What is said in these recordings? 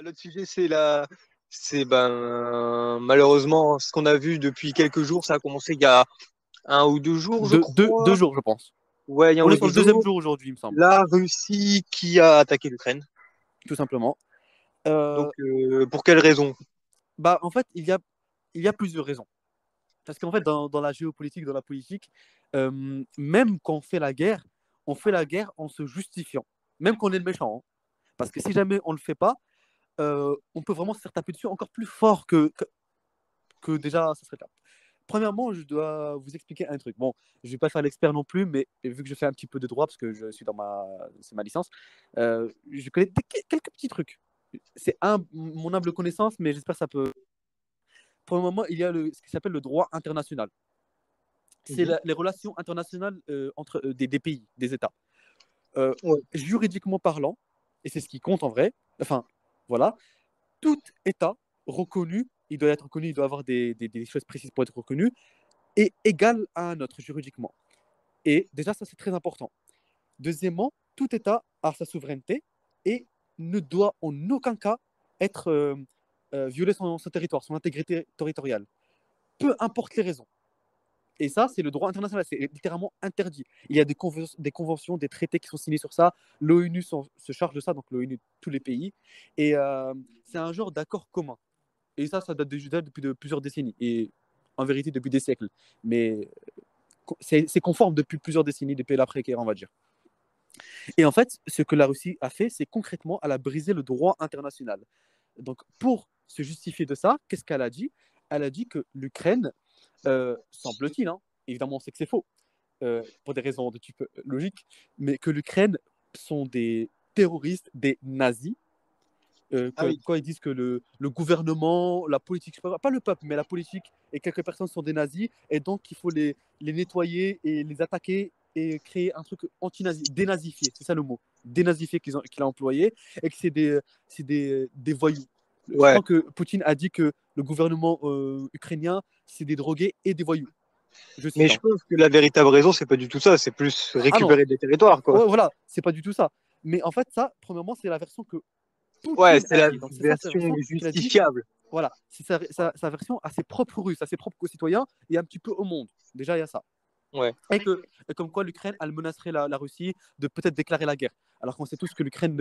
L'autre sujet, c'est malheureusement ce qu'on a vu depuis quelques jours. Ça a commencé il y a 1 ou 2 jours, je Deux crois. jours, je pense. Ouais, il y a un On ou est sur deux le deuxième jours. jour aujourd'hui, il me semble, La Russie qui a attaqué l'Ukraine. tout simplement. Donc, Euh, pour quelle raison? En fait, il y a plusieurs raisons. Parce qu'en fait, dans la géopolitique, dans la politique, même quand on fait la guerre en se justifiant, même quand on est le méchant. Hein. Parce que si jamais on ne le fait pas, on peut vraiment se faire taper dessus encore plus fort que déjà, ça serait là. Premièrement, je dois vous expliquer un truc. Bon, je ne vais pas faire l'expert non plus, mais vu que je fais un petit peu de droit, parce que je suis c'est ma licence, je connais quelques petits trucs. C'est mon humble connaissance, mais j'espère que ça peut. Pour le moment, il y a ce qui s'appelle le droit international. C'est Mhm. les relations internationales entre des pays, des États. Euh, Ouais. Juridiquement parlant, et c'est ce qui compte en vrai, enfin, voilà, tout État reconnu, il doit être reconnu, il doit avoir des choses précises pour être reconnu, est égal à un autre juridiquement. Et déjà, ça, c'est très important. Deuxièmement, tout État a sa souveraineté et ne doit en aucun cas être violer son territoire, son intégrité territoriale, peu importe les raisons. Et ça, c'est le droit international, c'est littéralement interdit. Il y a des conventions, des traités qui sont signés sur ça. L'ONU se charge de ça, donc l'ONU, tous les pays. Et c'est un genre d'accord commun. Et ça date depuis plusieurs décennies. Et en vérité, depuis des siècles. Mais c'est conforme depuis plusieurs décennies, depuis l'après-guerre, on va dire. Et en fait, ce que la Russie a fait, c'est concrètement, elle a brisé le droit international. Donc, pour se justifier de ça, qu'est-ce qu'elle a dit? Elle a dit que l'Ukraine, semble-t-il, hein, évidemment, on sait que c'est faux, pour des raisons de type logique, mais que l'Ukraine sont des terroristes, des nazis, Ah oui. quand ils disent que le gouvernement, la politique, pas le peuple, mais la politique et quelques personnes sont des nazis, et donc il faut les nettoyer et les attaquer et créer un truc anti-nazi, dénazifié, c'est ça le mot, dénazifié qu'il a employé, et que des voyous. Je Ouais. crois que Poutine a dit que le gouvernement ukrainien, c'est des drogués et des voyous. Je Mais cite. je Hein. pense que la véritable raison, c'est pas du tout ça. C'est plus Ah non, récupérer des territoires, quoi. ouais, voilà, c'est pas du tout ça. Mais en fait, ça, premièrement, c'est la version que Ouais, Poutine c'est a la dit. Donc c'est ça sa version version qu'il a dit. justifiable. Voilà, c'est sa version à ses propres Russes, à ses propres concitoyens et un petit peu au monde. Déjà, il y a ça. Ouais. Et comme quoi l'Ukraine, elle menacerait la Russie de peut-être déclarer la guerre. Alors qu'on sait tous que l'Ukraine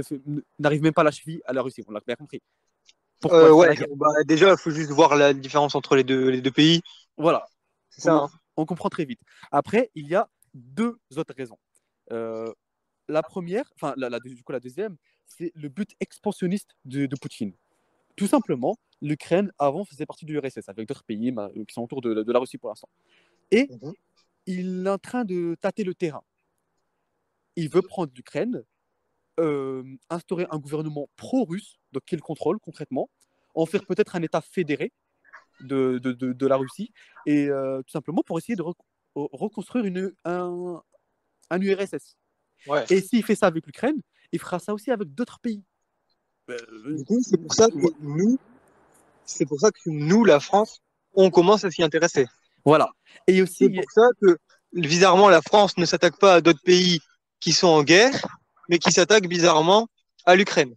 n'arrive même pas à la cheville à la Russie. On l'a bien compris. Pourquoi elle ferait Ouais. la guerre? Déjà, il faut juste voir la différence entre les deux pays. Voilà, C'est ça, hein. on comprend très vite. Après, il y a deux autres raisons. Euh, la première, enfin du coup la deuxième, c'est le but expansionniste de Poutine. Tout simplement, l'Ukraine avant faisait partie du RSS avec d'autres pays qui sont autour de la Russie pour l'instant. Et Mhm. il est en train de tâter le terrain. Il veut prendre l'Ukraine, instaurer un gouvernement pro-russe, donc qu'il contrôle concrètement, en faire peut-être un État fédéré de la Russie, et tout simplement pour essayer de reconstruire un URSS. Ouais. Et s'il fait ça avec l'Ukraine, il fera ça aussi avec d'autres pays. Du coup, c'est pour ça que nous, la France, on commence à s'y intéresser. Voilà. Et C'est aussi, pour ça que, bizarrement, la France ne s'attaque pas à d'autres pays qui sont en guerre, mais qui s'attaque bizarrement à l'Ukraine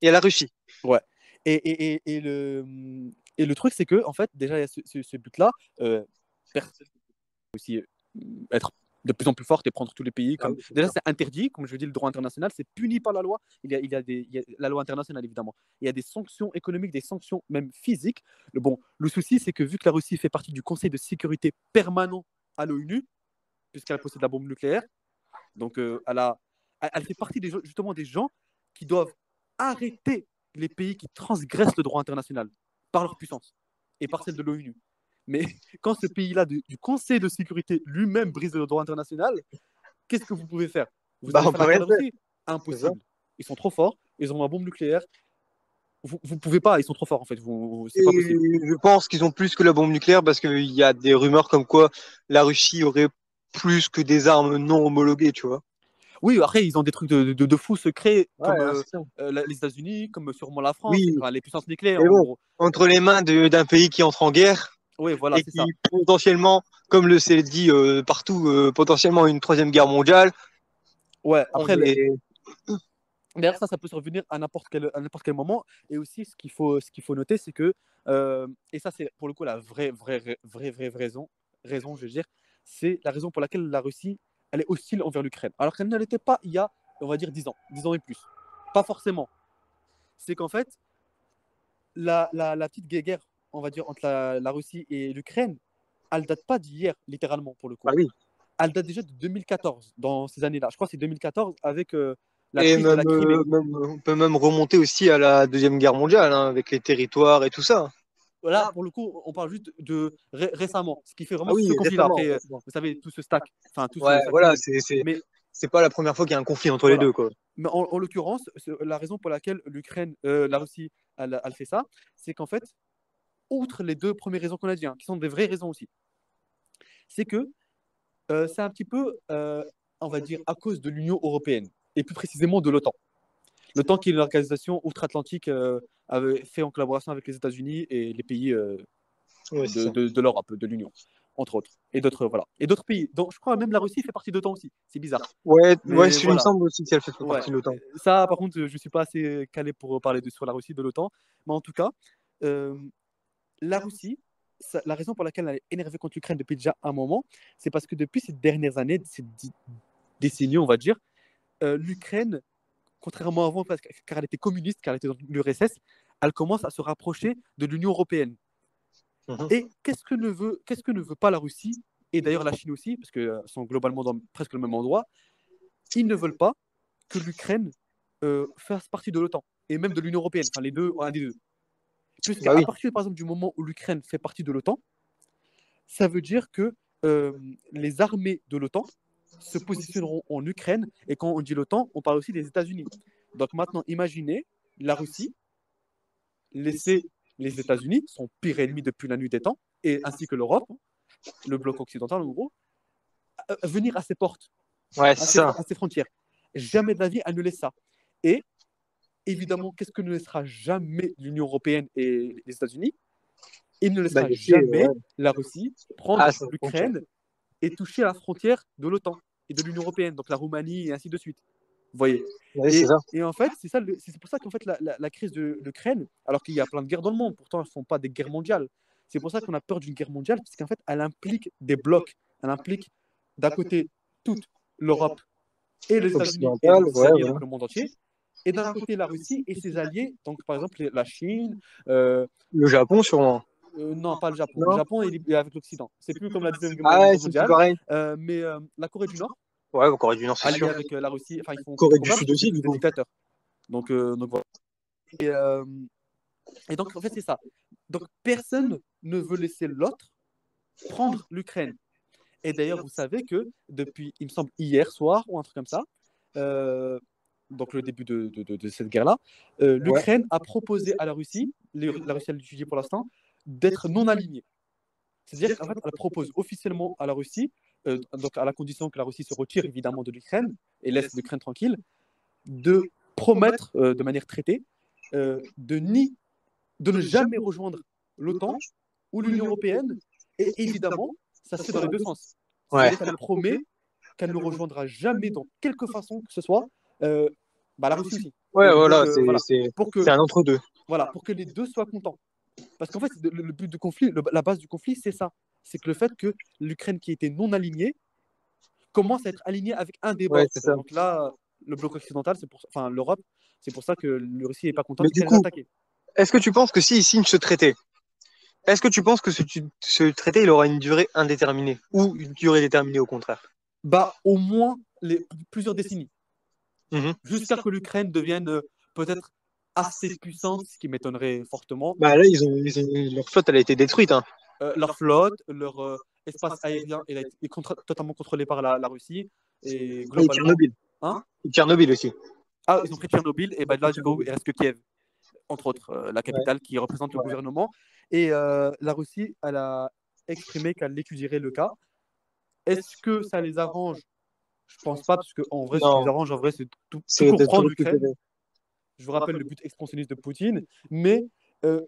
et à la Russie. ouais. Et le truc, c'est que, en fait, déjà, il y a ce but-là. Personne aussi être de plus en plus forte et prendre tous les pays Ah comme oui, c'est déjà sûr. c'est interdit comme je dis le droit international c'est puni par la loi il y a la loi internationale évidemment il y a des sanctions économiques des sanctions même physiques le souci c'est que vu que la Russie fait partie du Conseil de sécurité permanent à l'ONU puisqu'elle possède la bombe nucléaire donc elle fait partie justement des gens qui doivent arrêter les pays qui transgressent le droit international par leur puissance et par celle de l'ONU. Mais quand ce pays-là du Conseil de sécurité lui-même brise le droit international, qu'est-ce que vous pouvez faire? Vous Bah, allez on faire peut la guerre rien à la faire, Russie? c'est ça. Impossible. Ils sont trop forts, ils ont la bombe nucléaire. Vous pouvez pas, ils sont trop forts en fait. C'est pas Et possible. je pense qu'ils ont plus que la bombe nucléaire parce qu'il y a des rumeurs comme quoi la Russie aurait plus que des armes non homologuées, tu vois. Oui, après, ils ont des trucs de fous secrets Ouais, comme hein, c'est ça. les États-Unis, comme sûrement la France, Oui, enfin, les puissances nucléaires mais en bon, gros. entre les mains d'un pays qui entre en guerre Oui, voilà, et c'est ça. qui potentiellement, comme le c'est dit partout, potentiellement une troisième guerre mondiale, Ouais, on après, est. D'ailleurs, ça peut survenir à n'importe quel moment. Et aussi, ce qu'il faut noter, c'est que, et ça, c'est pour le coup la vraie raison, je veux dire, c'est la raison pour laquelle la Russie, elle est hostile envers l'Ukraine. Alors qu'elle ne l'était pas il y a, on va dire, 10 ans et plus. Pas forcément. C'est qu'en fait, la petite guerre, on va dire, entre la Russie et l'Ukraine, elle date pas d'hier, littéralement, pour le coup. Ah oui. Elle date déjà de 2014, dans ces années-là. Je crois que c'est 2014 avec la Et prise de la même, Crimée. on peut même remonter aussi à la Deuxième Guerre mondiale, hein, avec les territoires et tout ça. Là, pour le coup, on parle juste de récemment, ce qui fait Ah vraiment oui, ce conflit-là. récemment, Après, récemment. vous savez, tout ce stack, enfin, Ouais, ça voilà, cumule. Mais c'est pas la première fois qu'il y a un conflit entre les voilà. deux, quoi. Mais en l'occurrence, la raison pour laquelle la Russie, elle fait ça, c'est qu'en fait, outre les deux premières raisons qu'on a dit, hein, qui sont des vraies raisons aussi, c'est que c'est un petit peu, on va dire, à cause de l'Union européenne, et plus précisément de l'OTAN. L'OTAN, qui est une organisation outre-Atlantique fait en collaboration avec les États-Unis et les pays Ouais, c'est ça. de l'Europe, de l'Union, entre autres. Et d'autres voilà. Et d'autres pays. Donc, je crois même la Russie fait partie de l'OTAN aussi. C'est bizarre. Ouais, ouais, Mais il me voilà. semble aussi qu'elle fait Ouais. partie de l'OTAN. Ça, par contre, je ne suis pas assez calé pour parler sur la Russie, de l'OTAN. Mais en tout cas, euh, la Russie, la raison pour laquelle elle est énervée contre l'Ukraine depuis déjà un moment, c'est parce que depuis ces dernières années, ces décennies, on va dire, l'Ukraine, contrairement à avant, car elle était communiste, car elle était dans l'URSS, elle commence à se rapprocher de l'Union européenne. Mhm. Et qu'est-ce que ne veut pas la Russie, et d'ailleurs la Chine aussi, parce qu'elles sont globalement dans presque le même endroit, ils ne veulent pas que l'Ukraine fasse partie de l'OTAN, et même de l'Union européenne, enfin les deux, un des deux. Bah Puisqu'à oui. partir, par exemple, du moment où l'Ukraine fait partie de l'OTAN, ça veut dire que les armées de l'OTAN se positionneront en Ukraine, et quand on dit l'OTAN, on parle aussi des États-Unis. Donc maintenant, imaginez la Russie laisser les États-Unis, son pire ennemi depuis la nuit des temps, et ainsi que l'Europe, le bloc occidental en gros, venir à ses portes, Ouais, c'est ça. à ses frontières. Jamais de la vie, elle ne laisse ça. Et évidemment, qu'est-ce que ne laissera jamais l'Union européenne et les États-Unis? Il ne Bah, laissera laisser, jamais ouais. la Russie Ah, prendre ça compte. l'Ukraine et toucher la frontière de l'OTAN et de l'Union européenne, donc la Roumanie et ainsi de suite. Vous voyez. Ouais, c'est ça. Et en fait, c'est pour ça qu'en fait, la crise de l'Ukraine, alors qu'il y a plein de guerres dans le monde, pourtant elles ne sont pas des guerres mondiales, c'est pour ça qu'on a peur d'une guerre mondiale, parce qu'en fait, elle implique des blocs. Elle implique d'un côté toute l'Europe et les États-Unis et Occidental, ses ouais, alliés, voilà. donc le monde entier, et d'un côté la Russie et ses alliés, donc par exemple la Chine, Le Japon, sûrement. non pas le Japon. Le Non? Japon est avec l'Occident. C'est plus comme la Deuxième Ah, ouais, Guerre c'est plus mondiale, pareil. mais la Corée du Nord, Ouais, au Corée du Nord, c'est alliée sûr. avec la Russie, enfin ils Corée font du pas parce Sud que c'est aussi, tous du des coup. dictateurs. Donc voilà. Et, euh, et donc en fait c'est ça. Donc personne ne veut laisser l'autre prendre l'Ukraine. Et d'ailleurs vous savez que depuis, il me semble hier soir ou un truc comme ça, euh, donc le début de cette guerre-là, Ouais. l'Ukraine a proposé à la Russie, la Russie a l'étudie pour l'instant, d'être non alignée. C'est-à-dire qu'en fait, elle propose officiellement à la Russie, donc à la condition que la Russie se retire évidemment de l'Ukraine et laisse l'Ukraine tranquille, de promettre de manière traitée de, de ne jamais rejoindre l'OTAN ou l'Union européenne. Et évidemment, ça se fait dans les deux sens. Ouais. C'est-à-dire qu'elle promet qu'elle ne rejoindra jamais, dans quelque façon que ce soit, euh, bah, la Russie aussi. Ouais, Donc voilà, voilà, c'est un entre-deux. pour que les deux soient contents. Parce qu'en fait, le but du conflit, la base du conflit, c'est ça. C'est que le fait que l'Ukraine, qui était non alignée, commence à être alignée avec un des Ouais, bords. c'est ça. Donc là, le bloc occidental, enfin l'Europe, c'est pour ça que la Russie n'est pas Mais contente et du qu'elle est coup, attaquée. est-ce que tu penses que s'ils signent ce traité, est-ce que tu penses que ce traité, il aura une durée indéterminée ou une durée déterminée au contraire? Bah, au moins plusieurs décennies, Mhm. jusqu'à que l'Ukraine devienne peut-être assez puissante, ce qui m'étonnerait fortement. Bah là, leur flotte, elle a été détruite, hein. Leur flotte, leur espace aérien est totalement contrôlé par la Russie. Et Et globalement, Tchernobyl. hein. Et Tchernobyl aussi. Ah, ils ont pris Tchernobyl, et bah, là, du coup, Tchernobyl. il reste que Kiev, entre autres, la Ouais, capitale qui représente le ouais. gouvernement. Et la Russie, elle a exprimé qu'elle étudierait le cas. Est-ce que ça les arrange? Je pense pas, parce qu'en vrai, ce qui les Non, arrange, en vrai, c'est tout c'est court de tout prendre l'Ukraine. récupérer. Je vous rappelle le but expansionniste de Poutine. Mais euh,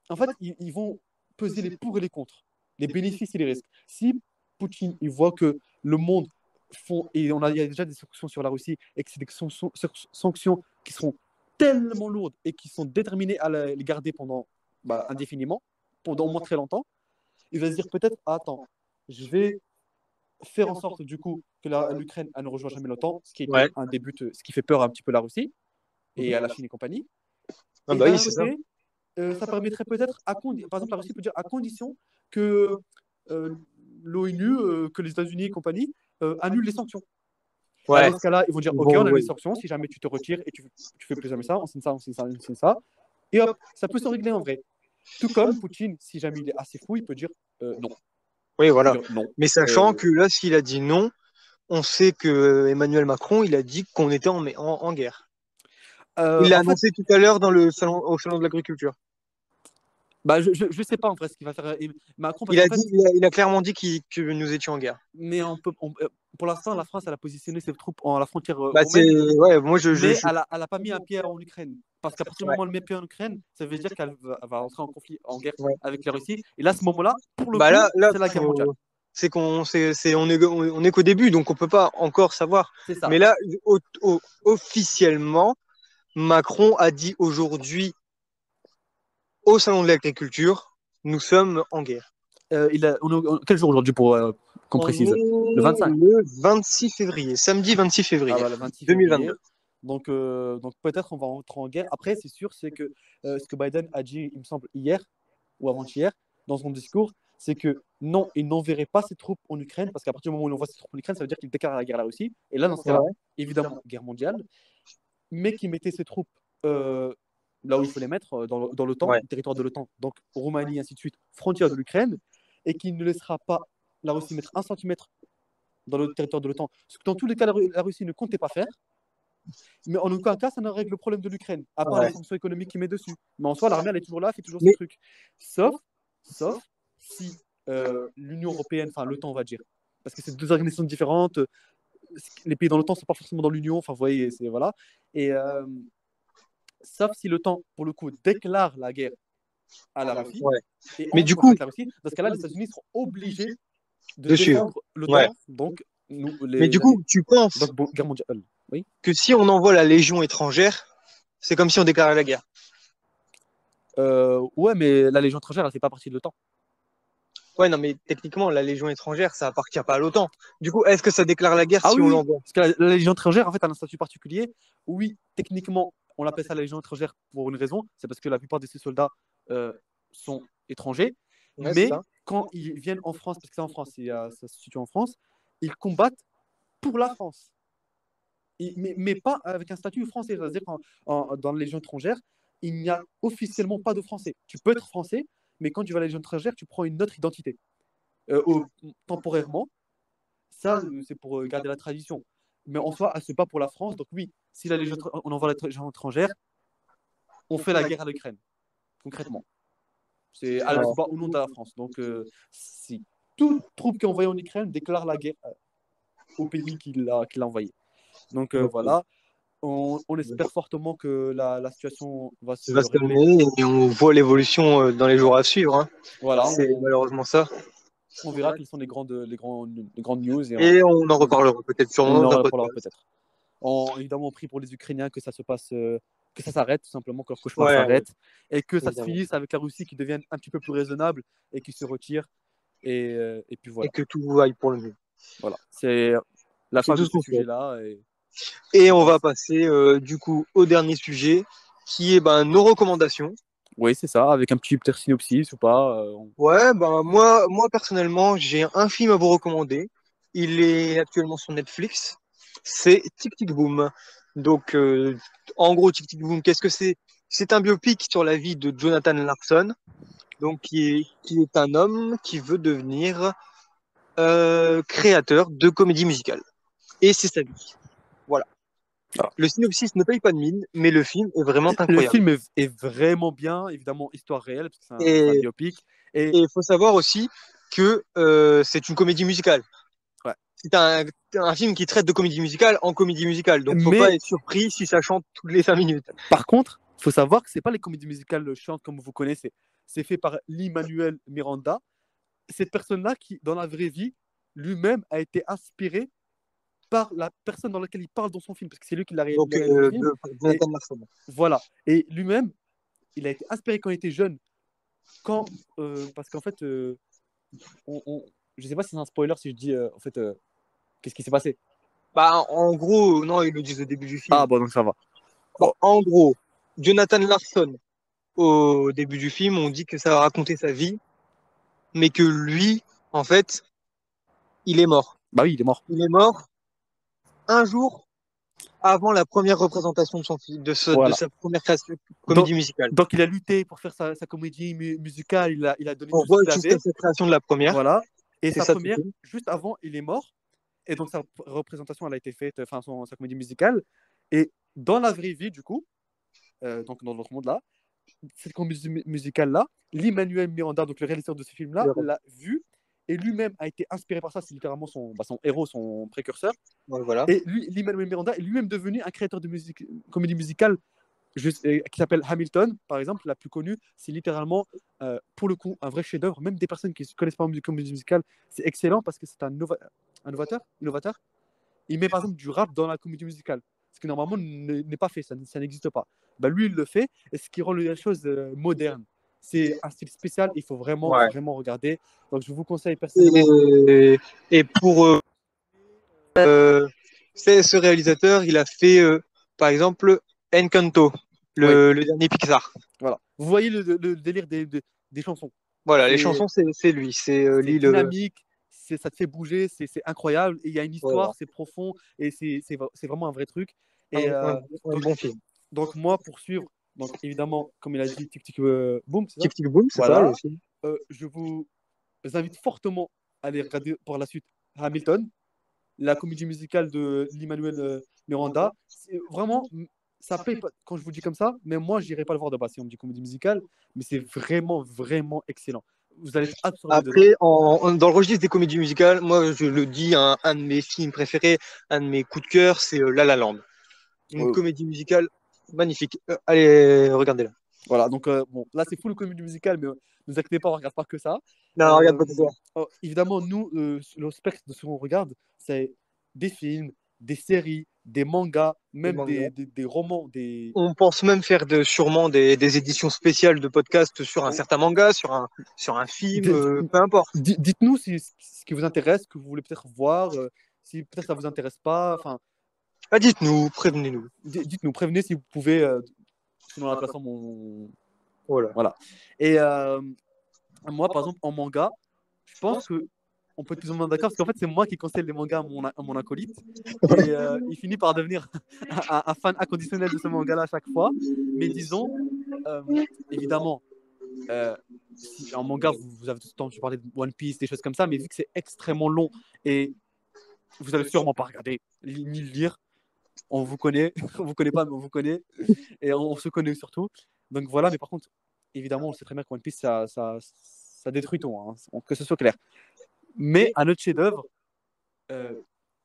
en fait, ils vont peser les pour et les contre, les bénéfices et les risques. Si Poutine il voit que le monde et il y a déjà des sanctions sur la Russie, et que c'est des sanctions qui seront tellement lourdes et qui sont déterminées à les garder pendant indéfiniment, pendant au moins très longtemps, il va se dire peut-être, attends, je vais faire en sorte du coup que l'Ukraine ne rejoint jamais l'OTAN, ce qui était Ouais. un des buts, ce qui fait peur un petit peu à la Russie et à la Chine et compagnie. Ah Et bah d'un oui, autre c'est ça. côté, ça permettrait peut-être, par exemple, la Russie peut dire à condition que euh, l'ONU, que les États-Unis et compagnie annulent les sanctions. Là, Ouais. dans ce cas-là, ils vont dire Ils ok, vont, on a les ouais. sanctions, si jamais tu te retires et tu fais plus jamais ça, on signe ça, on signe ça, on signe ça. Et hop, ça peut se régler en vrai. Tout comme Poutine, si jamais il est assez fou, il peut dire non. Oui, Il peut voilà. dire non. Mais sachant que là, s'il a dit non, on sait que Emmanuel Macron, il a dit qu'on était en guerre. Il l'a En fait, annoncé tout à l'heure dans le salon, au salon de l'agriculture. je sais pas en vrai ce qu'il va faire Macron, parce Il a qu'en dit, fait, il a clairement dit que nous étions en guerre. mais pour l'instant, la France, elle a positionné ses troupes à la frontière Bah c'est, roumaine, ouais, moi mais elle a pas mis un pied en Ukraine. Parce qu'à partir du ouais, moment où elle met un pied en Ukraine, ça veut dire qu'elle va entrer en conflit, en guerre ouais. avec la Russie. Et là, à ce moment-là, pour le Bah coup, là, c'est la guerre mondiale. c'est on est qu'au début, donc on peut pas encore savoir. C'est ça. Mais là, officiellement, Macron a dit aujourd'hui au salon de l'agriculture, nous sommes en guerre. Quel jour aujourd'hui pour qu'on On précise? Le est 25. le 26 février, samedi 26 Ah février bah, le 26 février. 2022. Donc peut-être on va rentrer en guerre. Après, c'est sûr, c'est que ce que Biden a dit, il me semble, hier ou avant-hier, dans son discours, c'est que non, il n'enverrait pas ses troupes en Ukraine, parce qu'à partir du moment où il envoie ses troupes en Ukraine, ça veut dire qu'il déclare la guerre à la Russie. Et là, dans ce cas-là, Ouais, évidemment, guerre mondiale, mais qu'il mettait ses troupes euh, là où il faut les mettre, dans l'OTAN, ouais, le territoire de l'OTAN, donc Roumanie, ainsi de suite, frontière de l'Ukraine, et qu'il ne laissera pas la Russie mettre un centimètre dans le territoire de l'OTAN. Ce que dans tous les cas, la Russie ne comptait pas faire. Mais en aucun cas, ça ne règle le problème de l'Ukraine, à part les ouais. sanctions économiques qu'il met dessus. Mais en soi, l'armée, elle est toujours là, elle fait toujours ses Mais trucs. Sauf si l'Union européenne, enfin l'OTAN, on va dire, parce que c'est deux organisations différentes, les pays dans l'OTAN ne sont pas forcément dans l'Union, enfin, vous voyez, c'est voilà. Et sauf si l'OTAN, pour le coup, déclare la guerre à la Russie ouais. et Mais entre en du conflit coup, avec la Russie, dans ce cas-là, les États-Unis seront obligés de de suivre. défendre Ouais. l'OTAN, donc nous, Mais du coup, tu penses donc guerre mondiale. Oui. que si on envoie la Légion étrangère, c'est comme si on déclarait la guerre. Ouais, mais la Légion étrangère, elle ne fait pas partie de l'OTAN. Ouais, non, mais techniquement, la Légion étrangère, ça appartient pas à l'OTAN. Du coup, est-ce que ça déclare la guerre Ah si oui, on oui, l'envoie? parce que la Légion étrangère, en fait, a un statut particulier. Oui, techniquement, on l'appelle ça la Légion étrangère pour une raison, c'est parce que la plupart de ces soldats sont étrangers, Ouais, c'est mais ça. quand ils viennent en France, parce que c'est en France, ça se situe en France, ils combattent pour la France. Mais pas avec un statut français. C'est-à-dire qu'dans la Légion étrangère, il n'y a officiellement pas de français. Tu peux être français, mais quand tu vas à la Légion étrangère, tu prends une autre identité. Temporairement, ça, c'est pour garder la tradition. Mais en soi, elle se bat pour la France. Donc oui, si on envoie la Légion étrangère, on fait la guerre à l'Ukraine, concrètement. Elle se Ouais. bat au nom de la France. Donc si toute troupe qui est envoyée en Ukraine déclare la guerre au pays qui l'a envoyé. Donc Ok. voilà, on espère fortement que la situation va se Ça va se régler. calmer et on voit l'évolution dans les jours à suivre, hein. Voilà, C'est malheureusement ça. on verra quelles sont les grandes news Et on en reparlera peut-être et on sûrement en d'un reparlera podcast. peut-être. Évidemment, on prie pour les Ukrainiens que ça se passe, que ça s'arrête, tout simplement, que leur cauchemar Ouais, s'arrête, et que ça se évidemment. finisse avec la Russie qui devienne un petit peu plus raisonnable et qui se retire. Et puis Et voilà. que tout aille pour le mieux. Voilà. C'est la C'est fin tout de ce ce qu'on fait. sujet-là, Et je on va pense. passer du coup au dernier sujet, qui est nos recommandations. Oui, c'est ça, avec un petit synopsis ou pas. Ouais, moi personnellement, j'ai un film à vous recommander. Il est actuellement sur Netflix. C'est Tic Tic Boom. Donc, en gros, Tic Tic Boom, qu'est-ce que c'est? C'est un biopic sur la vie de Jonathan Larson, donc qui est un homme qui veut devenir créateur de comédie musicale. Et c'est sa vie. Voilà. Voilà. Le synopsis ne paye pas de mine, mais le film est vraiment Le incroyable. film est vraiment bien, évidemment, histoire réelle, parce que c'est un Et biopic. Et il faut savoir aussi que c'est une comédie musicale. ouais. C'est un film qui traite de comédie musicale en comédie musicale. Donc, faut pas Mais être surpris si ça chante toutes les 5 minutes. par contre, il faut savoir que c'est pas les comédies musicales chantes comme vous connaissez. C'est fait par Lin-Manuel Miranda. Cette personne-là qui, dans la vraie vie, lui-même a été inspiré par la personne dans laquelle il parle dans son film, parce que c'est lui qui l'a Donc, réalisé le film. par Et Jonathan Larson. voilà. Et lui-même, il a été inspiré quand il était jeune. Parce qu'en fait, je sais pas si c'est un spoiler si je dis en fait qu'est-ce qui s'est passé. Bah, en gros, non, ils le disent au début du film. Ah bon, donc ça va. Bah, en gros, Jonathan Larson, au début du film, on dit que ça va raconter sa vie, mais que lui, en fait, il est mort. Bah oui, il est mort. Il est mort un jour avant la première représentation de son film, de Voilà. sa première création, Donc, comédie musicale. donc il a lutté pour faire sa comédie musicale, il a donné On tout ce voit qu'il jusqu'à avait. sa création de la première. Voilà. Et C'est sa ça tout première, le film. juste avant, il est mort. Et donc sa représentation, elle a été faite, enfin sa comédie musicale. Et dans la vraie vie, du coup, donc dans notre monde-là, cette comédie musicale-là, Lin-Manuel Miranda, donc le réalisateur de ce film-là, l'a vu et lui-même a été inspiré par ça. C'est littéralement son héros, son précurseur. Ouais, voilà. Et Lin-Manuel Miranda est lui-même devenu un créateur de comédie musicale qui s'appelle Hamilton, par exemple. La plus connue, c'est littéralement, pour le coup, un vrai chef-d'œuvre. Même des personnes qui ne connaissent pas la comédie musicale, c'est excellent parce que c'est un innovateur. Il met par exemple du rap dans la comédie musicale, ce qui normalement n'est pas fait, ça n'existe pas. Bah, lui, il le fait, et ce qui rend la chose moderne. C'est un style spécial, il faut vraiment, Ouais. vraiment regarder. Donc, je vous conseille personnellement. Et pour ce réalisateur, il a fait, par exemple, Encanto, Oui, le dernier Pixar. voilà. Vous voyez le délire des chansons. Voilà, les C'est chansons, c'est lui. C'est c'est lui le. dynamique, ça te fait bouger, c'est incroyable. Et il y a une Voilà. histoire, c'est profond, et c'est vraiment un vrai truc. Et Un donc, bon film. donc, moi, pour suivre, donc évidemment, comme il a dit, Tic Tic Boom, c'est ça? Tic Tic Boom, c'est ça Voilà. aussi. Je vous invite fortement à aller regarder par la suite Hamilton, la comédie musicale de Lin-Manuel Miranda. Vraiment, ça paye pas quand je vous dis comme ça, mais moi, j'irai pas le voir de base si on me dit comédie musicale, mais c'est vraiment, vraiment excellent. Vous allez être absorbé dedans. Après, dans le registre des comédies musicales, moi, je le dis, un de mes films préférés, un de mes coups de cœur, c'est La La Land. Une comédie musicale magnifique. Allez, regardez-la. Voilà, donc bon, là c'est full comédie musicale, mais ne vous inquiétez pas, on regarde pas que ça. Non, regarde pas tout ça. Évidemment, nous, le spectre de ce qu'on regarde, c'est des films, des séries, des mangas, même des romans. On pense même faire sûrement des éditions spéciales de podcast sur un certain manga, sur un film, peu importe. Dites-nous ce qui vous intéresse, que vous voulez peut-être voir, si peut-être ça vous intéresse pas. Enfin, Ah, dites-nous, prévenez-nous. dites-nous, prévenez si vous pouvez, sinon la plateforme, Voilà. Et moi, par exemple, en manga, je pense que on peut être plus ou moins d'accord, parce qu'en fait, c'est moi qui conseille les mangas à mon acolyte. Et il finit par devenir un fan inconditionnel de ce manga-là à chaque fois. Mais disons, évidemment, si en manga, vous avez tout le temps, je parlais de One Piece, des choses comme ça, mais vu que c'est extrêmement long et vous allez sûrement pas regarder ni le lire, on vous connaît, on vous connaît pas, mais on vous connaît, et on se connaît surtout. Donc voilà, mais par contre, évidemment, on sait très bien que One Piece, ça détruit tout, hein, que ce soit clair. Mais un autre chef-d'œuvre,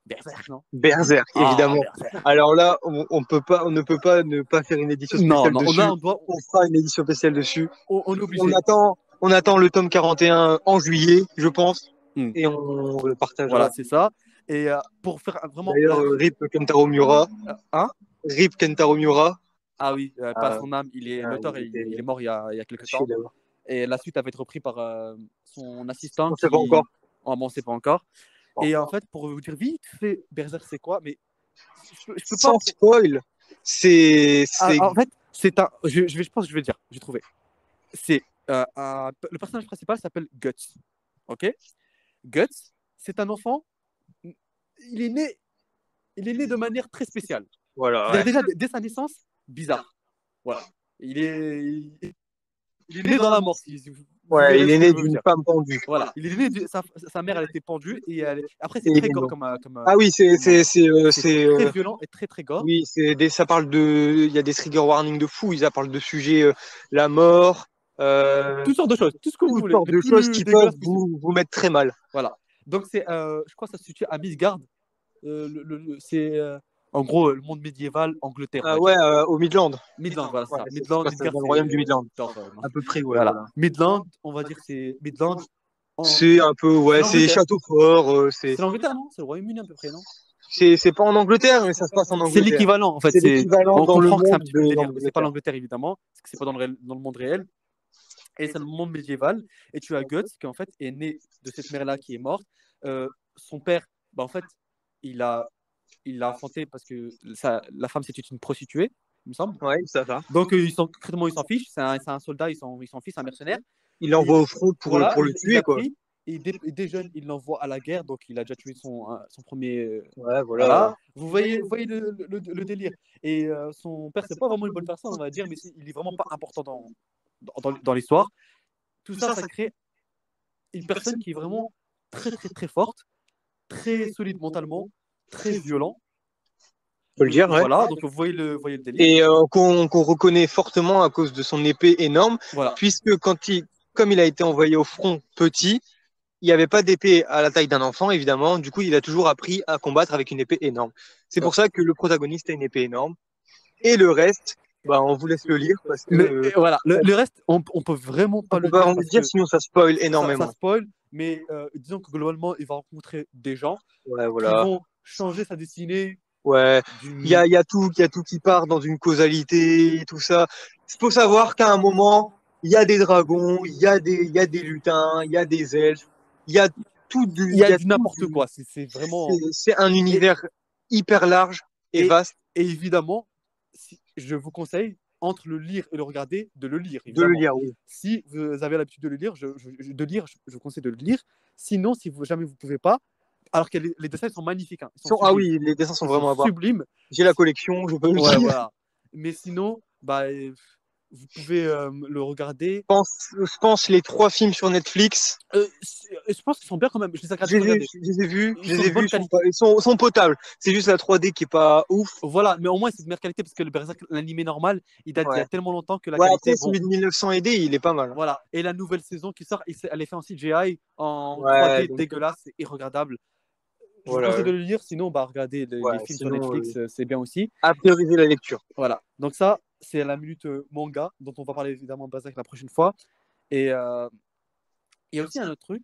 Berserk, non? Berserk, évidemment. Berserk. Alors là, on ne peut pas ne pas faire une édition spéciale dessus. On fera une édition spéciale dessus. On est obligé. On attend le tome 41 en juillet, je pense, et on le partagera. Voilà, c'est ça. Et pour faire vraiment. D'ailleurs, RIP Kentaro Miura. Hein? RIP Kentaro Miura. Ah oui, pas son âme, l'auteur, il est mort il y a quelques temps. Et la suite avait été reprise par son assistant. On ne sait pas encore. Oh, bon, on ne sait pas encore. Et en fait, pour vous dire vite fait, Berserk, c'est quoi? Mais je peux pas. Sans spoil, c'est. En fait, c'est un. Je pense que je vais le dire. J'ai trouvé. C'est le personnage principal s'appelle Guts. Ok? Guts, c'est un enfant. Il est né de manière très spéciale. Voilà. Ouais. Déjà dès sa naissance, bizarre. Voilà. Il est né dans la mort. Ouais, il est né d'une femme pendue. Voilà. Il est né sa mère, elle était pendue et après c'est très gore comme. Ah oui, c'est très violent et très très gore. Oui, ça parle il y a des trigger warnings de fou. Ils parlent de sujets, la mort. Toutes sortes de choses, tout ce que vous voulez. Toutes sortes de choses qui peuvent vous mettre très mal. Voilà. Donc je crois que ça se situe à Midgard. C'est en gros le monde médiéval, Angleterre. Ah ouais, au Midland. Midland, voilà, ouais, ça. Midland, c'est le royaume du Midland. À peu près, ouais. Voilà. Midland, on va dire c'est Midland. C'est un peu, ouais, c'est château fort. C'est l'Angleterre, non? C'est le Royaume-Uni à peu près, non? C'est pas en Angleterre, mais ça se passe en C'est Angleterre. l'équivalent, en fait. C'est l'équivalent On dans le comprend que c'est un monde petit peu le de délire, mais c'est pas l'Angleterre. l'Angleterre, évidemment, parce que c'est pas dans le monde réel. Et c'est le monde médiéval. Et tu as Guts, qui en fait est né de cette mère-là qui est morte. Son père, bah, en fait, il a, il l'a enfanté parce que la femme, c'était une prostituée, il me semble. Ouais, ça va. Donc, concrètement, ils s'en fichent. C'est un soldat, ils s'en fichent, c'est un mercenaire. Il Et l'envoie au front voilà, pour le il tuer, l'a quoi. pris. Et dès jeune, il l'envoie à la guerre. Donc, il a déjà tué son premier. Ouais, voilà. Voilà. Vous voyez le délire. Et son père, c'est pas vraiment une bonne personne, on va dire, mais il est vraiment pas important dans l'histoire. Tout ça, ça crée une personne qui est vraiment très, très, très forte, très solide mentalement, très violent. Faut le dire, ouais. Voilà, donc vous voyez le délire. Et qu'on reconnaît fortement à cause de son épée énorme, Voilà. puisque comme il a été envoyé au front petit, il n'y avait pas d'épée à la taille d'un enfant, évidemment. Du coup, il a toujours appris à combattre avec une épée énorme. C'est pour ça que le protagoniste a une épée énorme. Et le reste, bah, on vous laisse le lire parce que Mais voilà, le reste, on peut vraiment pas on peut le pas dire vraiment parce le dire, que sinon ça spoil ça énormément. spoil. Mais disons que globalement, il va rencontrer des gens Ouais, qui voilà. vont changer sa destinée. Ouais, il y a tout qui part dans une causalité, tout ça. Il faut savoir qu'à un moment, il y a des dragons, il y a des lutins, il y a des elfes, il y a Il y a du tout n'importe quoi. C'est vraiment. c'est un univers hyper large et vaste Et évidemment, je vous conseille, entre le lire et le regarder, de le lire, de le évidemment. lire, oui. Si vous avez l'habitude de le lire, je vous conseille de le lire. Sinon, si jamais vous ne pouvez pas, alors que les dessins sont magnifiques, hein, ils sont Ah sublimes. oui, les dessins sont Ils vraiment sont à voir. sublimes. J'ai la collection, je peux le Ouais, dire. voilà. Mais sinon, bah, vous pouvez le regarder. Je pense les 3 films sur Netflix. Je pense qu'ils sont bien quand même. Je les ai Je regardés. les ai vus, Ils sont de bonne qualité. ils sont potables. C'est juste la 3D qui est pas ouf. Voilà, mais au moins c'est de meilleure qualité parce que le Berserk, l'animé normal, il date d'il y a Ouais. tellement longtemps que la Ouais, qualité, après, bon, celui de 1900 AD, il est pas mal. voilà. Et la nouvelle saison qui sort, elle est faite en CGI, en Ouais, 3D, donc, dégueulasse, c'est irregardable. Je vous conseille voilà. de le lire, sinon, bah, regardez Ouais, les films sur sinon, Netflix, c'est bien aussi. à prioriser la lecture. Voilà. Donc ça, c'est la minute manga, dont on va parler évidemment Berserk la prochaine fois. Et il y a aussi un autre truc,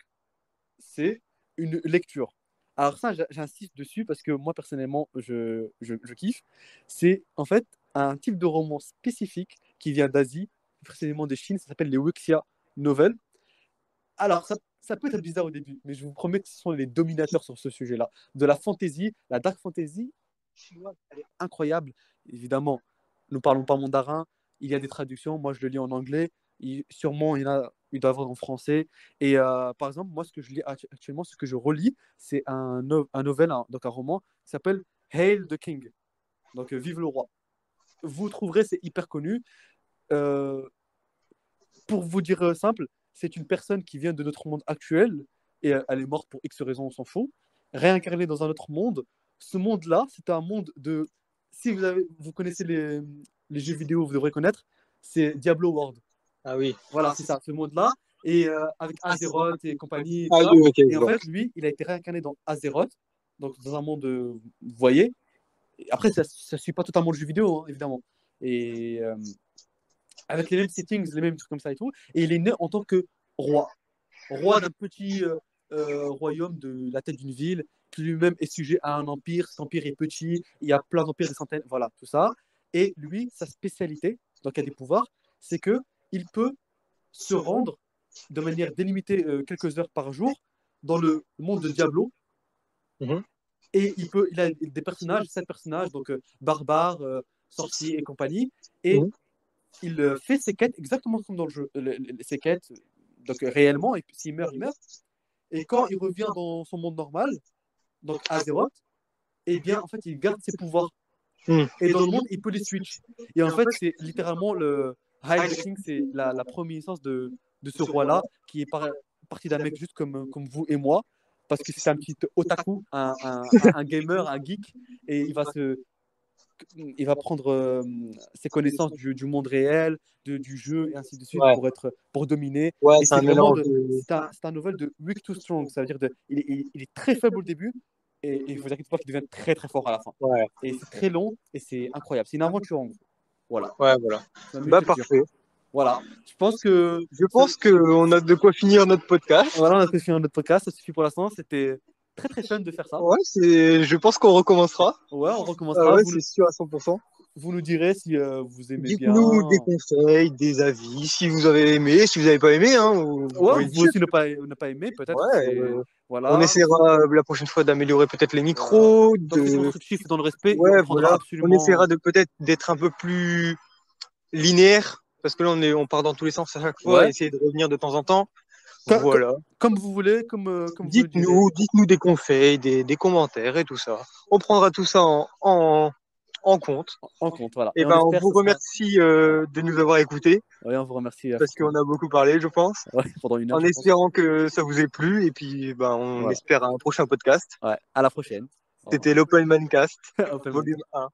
c'est une lecture. Alors ça, j'insiste dessus parce que moi, personnellement, je kiffe. C'est en fait un type de roman spécifique qui vient d'Asie, précisément de Chine, ça s'appelle les Wuxia Novels. Alors, ça peut être bizarre au début, mais je vous promets que ce sont les dominateurs sur ce sujet-là. De la fantasy, la dark fantasy chinoise, elle est incroyable. Évidemment, nous ne parlons pas mandarin, il y a des traductions, moi je le lis en anglais, sûrement il doit y avoir en français. Et par exemple, moi ce que je lis actuellement, ce que je relis, c'est un novel, donc un roman, qui s'appelle Hail the King, donc Vive le roi. Vous trouverez, c'est hyper connu. Euh, pour vous dire simple, c'est une personne qui vient de notre monde actuel et elle est morte pour X raisons, on s'en fout, réincarnée dans un autre monde. Ce monde-là, c'est un monde de. Si vous connaissez les jeux vidéo, vous devrez connaître, c'est Diablo World. Ah oui. Voilà, c'est ça, ce monde-là. Et avec Azeroth et compagnie, et tout Ah ça. oui, ok, Et en fait, lui, il a été réincarné dans Azeroth, donc dans un monde, vous voyez. Et après, ça ne suit pas totalement le jeu vidéo, hein, évidemment. Et avec les mêmes settings, les mêmes trucs comme ça et tout. Et il est né en tant que roi. Roi d'un petit royaume de la tête d'une ville, qui lui-même est sujet à un empire. Cet empire est petit, il y a plein d'empires, des centaines, voilà, tout ça. Et lui, sa spécialité, donc il a des pouvoirs, c'est que il peut se rendre de manière délimitée quelques heures par jour dans le monde de Diablo. Mhm. Et il a des personnages, 7 personnages, donc barbares, sorciers et compagnie. Et il fait ses quêtes exactement comme dans le jeu. Ses quêtes, donc réellement, et s'il meurt, il meurt. Et quand il revient dans son monde normal, donc Azeroth, eh bien, en fait, il garde ses pouvoirs. Mhm. Et dans le monde, il peut les switch. Et en fait, c'est littéralement le High the King, c'est la première instance de ce roi-là, qui est parti d'un mec juste comme vous et moi, parce que c'est un petit otaku, un gamer, un geek, et il va prendre ses connaissances du monde réel, du jeu et ainsi de suite Ouais. pour dominer. Ouais, Et c'est c'est un vraiment mélange de. c'est un novel de weak to strong, ça veut dire il est très faible au début et il vous inquiétez pas qu'il devient très très fort à la fin. Ouais, Et c'est très long et c'est incroyable. C'est une aventure en gros. Voilà. ouais, voilà. C'est une Bah, lecture. parfait. Voilà. Je pense que Je pense qu'on a de quoi finir notre podcast. voilà, on a fait finir notre podcast. Ça suffit pour l'instant. C'était très très fun de faire ça. Ouais, je pense qu'on recommencera. Ouais, on Ah recommencera. ouais, c'est sûr à 100%. Vous nous direz si vous aimez bien. Dites-nous des conseils, des avis, si vous avez aimé, si vous n'avez pas aimé, hein, vous Ouais, pouvez le vous dire. aussi ne pas aimé, peut-être. Ouais, C'est on voilà. essaiera la prochaine fois d'améliorer peut-être les Voilà. micros, Tant que c'est constructif et dans le respect, on ouais, prendra voilà. On essaiera absolument. de peut-être d'être un peu plus linéaire, parce que là on part dans tous les sens à chaque fois, Ouais. essayer de revenir de temps en temps. Co- co- Voilà. Comme vous voulez, comme vous le direz. Dites-nous des conseils, des commentaires et tout ça. On prendra tout ça en compte. En compte, voilà. Et Et on ben, on espère que vous ce sera. remercie de nous avoir écoutés, Ouais, on vous remercie parce qu'on a beaucoup parlé, je pense, ouais, pendant une heure, en je pense. espérant que ça vous ait plu. Et puis, ben, on Voilà. espère un prochain podcast. Ouais. À la prochaine. Au revoir. C'était l'Open Mancast, Open Mic. volume 1.